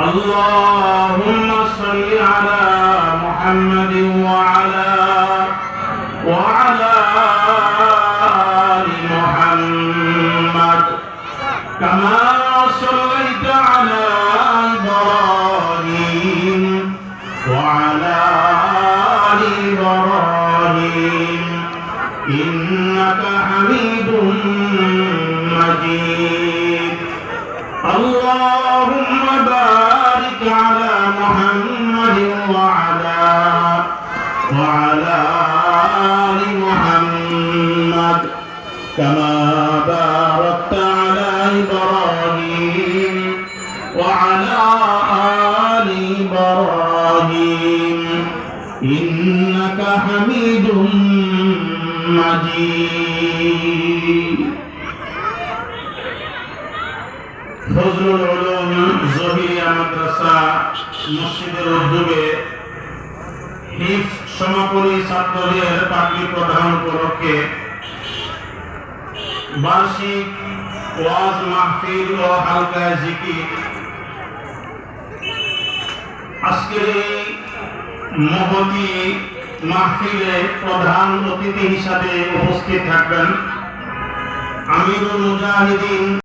اللهم صل على محمد وعلى آل محمد كما صليت على إبراهيم وعلى آل إبراهيم إنك حميد مجيد. اللهم بارك على محمد وعلى آل محمد كما باركت على إبراهيم وعلى آل إبراهيم إنك حميد مجيد. ফজলুল উলুম জহিরিয়া মাদ্রাসা মসজিদের উদ্যোগে হিফজ সমাপনী ছাত্রদের পাগড়ি প্রদান উপলক্ষে বার্ষিক ওয়াজ মাহফিল ও হালকা জিকির। আজকের এই মহতী মাহফিলে প্রধান অতিথি হিসাবে উপস্থিত থাকবেন আমিরুল মুজাহিদিন